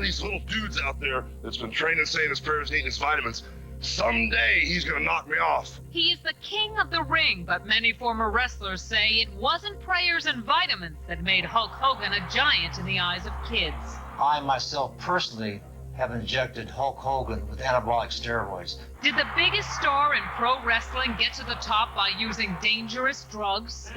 of these little dudes out there that's been training, saying his prayers, and eating his vitamins. Someday he's gonna knock me off. He's the king of the ring, but many former wrestlers say it wasn't prayers and vitamins that made Hulk Hogan a giant in the eyes of kids. I myself personally have injected Hulk Hogan with anabolic steroids. Did the biggest star in pro wrestling get to the top by using dangerous drugs?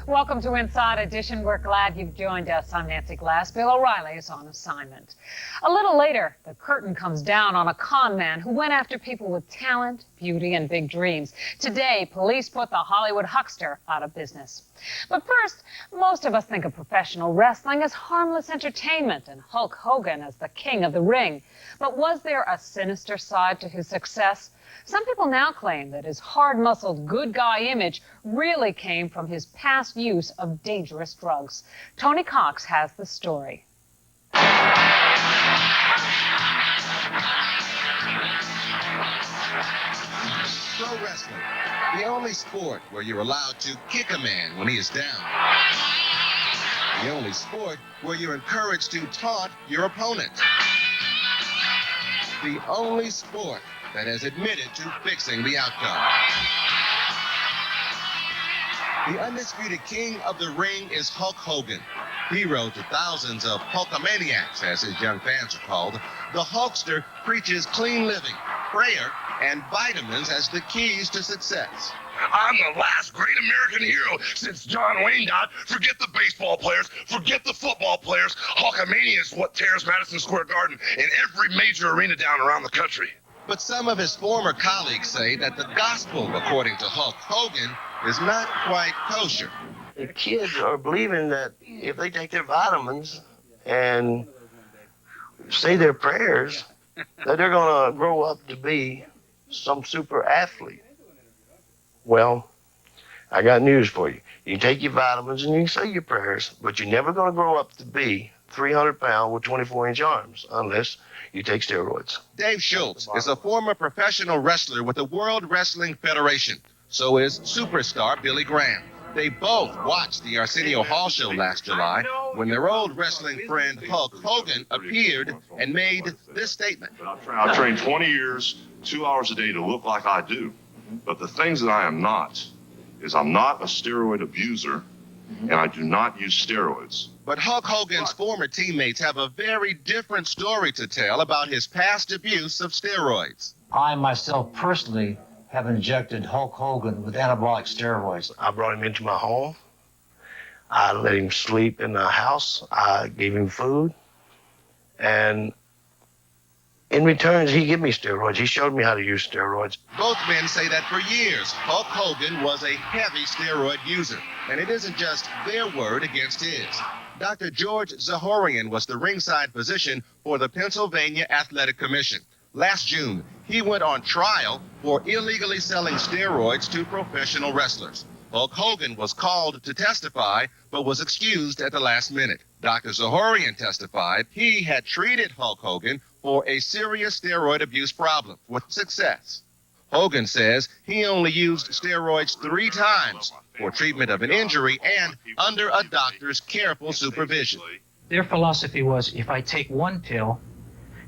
Welcome to Inside Edition. We're glad you've joined us. I'm Nancy Glass. Bill O'Reilly is on assignment. A little later, the curtain comes down on a con man who went after people with talent, beauty, and big dreams. Today, police put the Hollywood huckster out of business. But first, most of us think of professional wrestling as harmless entertainment and Hulk Hogan as the king of the ring. But was there a sinister side to his success? Some people now claim that his hard-muscled good guy image really came from his past use of dangerous drugs. Tony Cox has the story. Pro wrestling, the only sport where you're allowed to kick a man when he is down. The only sport where you're encouraged to taunt your opponent. The only sport that has admitted to fixing the outcome. The undisputed king of the ring is Hulk Hogan. Hero to thousands of Hulkamaniacs, as his young fans are called, the Hulkster preaches clean living, prayer, and vitamins as the keys to success. I'm the last great American hero since John Wayne died. Forget the baseball players. Forget the football players. Hulkamania is what tears Madison Square Garden and every major arena down around the country. But some of his former colleagues say that the gospel, according to Hulk Hogan, is not quite kosher. The kids are believing that if they take their vitamins and say their prayers, that they're going to grow up to be some super athlete. Well, I got news for you. You take your vitamins and you say your prayers, but you're never going to grow up to be 300 pound with 24-inch arms unless you take steroids. Dave Schultz is a former professional wrestler with the World Wrestling Federation. So is superstar Billy Graham. They both watched the Arsenio Hall show last July when their old wrestling friend Hulk Hogan appeared and made this statement. I trained 20 years, 2 hours a day to look like I do. But the things that I am not is I'm not a steroid abuser, and I do not use steroids. But Hulk Hogan's former teammates have a very different story to tell about his past abuse of steroids. I myself personally have injected Hulk Hogan with anabolic steroids. I brought him into my home. I let him sleep in the house. I gave him food. And in return, he gave me steroids. He showed me how to use steroids. Both men say that for years, Hulk Hogan was a heavy steroid user. And it isn't just their word against his. Dr. George Zahorian was the ringside physician for the Pennsylvania Athletic Commission. Last June, he went on trial for illegally selling steroids to professional wrestlers. Hulk Hogan was called to testify, but was excused at the last minute. Dr. Zahorian testified he had treated Hulk Hogan for a serious steroid abuse problem with success. Hogan says he only used steroids 3 times for treatment of an injury and under a doctor's careful supervision. Their philosophy was, if I take 1 pill,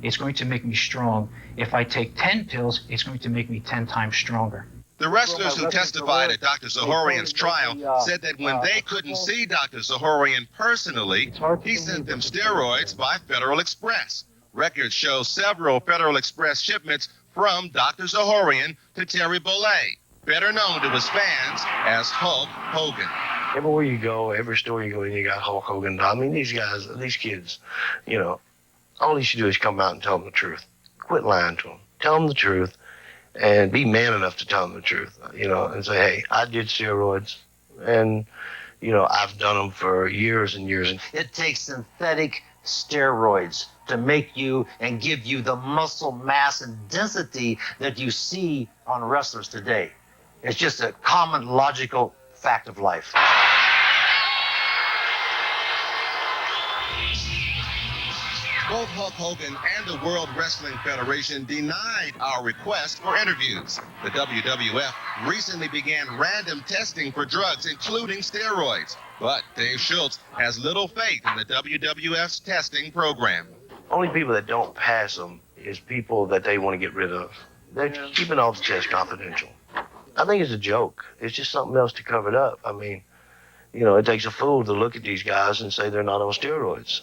it's going to make me strong. If I take 10 pills, it's going to make me 10 times stronger. The wrestlers who testified at Dr. Zahorian's trial said that when they couldn't see Dr. Zahorian personally, he sent them steroids by Federal Express. Records show several Federal Express shipments from Dr. Zahorian to Terry Bollea, better known to his fans as Hulk Hogan. Everywhere you go, every store you go in, you got Hulk Hogan. I mean, these guys, these kids, you know, all you should do is come out and tell them the truth. Quit lying to them. Tell them the truth and be man enough to tell them the truth, you know, and say, hey, I did steroids and, you know, I've done them for years and years. It takes synthetic steroids to make you and give you the muscle mass and density that you see on wrestlers today. It's just a common logical fact of life. Both Hulk Hogan and the World Wrestling Federation denied our request for interviews. The WWF recently began random testing for drugs, including steroids. But Dave Schultz has little faith in the WWF's testing program. Only people that don't pass them is people that they want to get rid of. They're keeping all the tests confidential. I think it's a joke. It's just something else to cover it up. I mean, you know, it takes a fool to look at these guys and say they're not on steroids.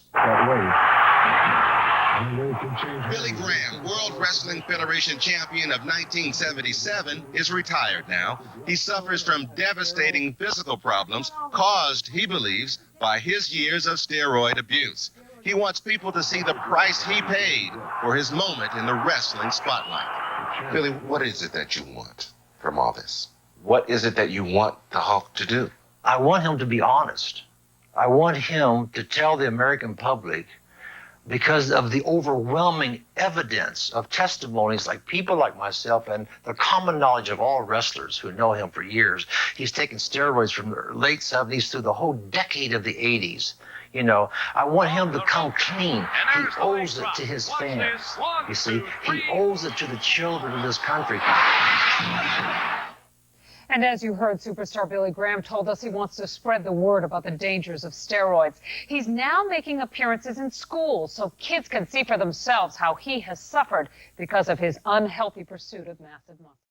Billy Graham, World Wrestling Federation champion of 1977, is retired now. He suffers from devastating physical problems caused, he believes, by his years of steroid abuse. He wants people to see the price he paid for his moment in the wrestling spotlight. Billy, what is it that you want from all this? What is it that you want the Hulk to do? I want him to be honest. I want him to tell the American public, because of the overwhelming evidence of testimonies like people like myself and the common knowledge of all wrestlers who know him for years. He's taken steroids from the late 70s through the whole decade of the 80s. You know, I want him to come clean. He owes it to his fans. You see, he owes it to the children of this country. And as you heard, superstar Billy Graham told us he wants to spread the word about the dangers of steroids. He's now making appearances in schools so kids can see for themselves how he has suffered because of his unhealthy pursuit of massive muscle.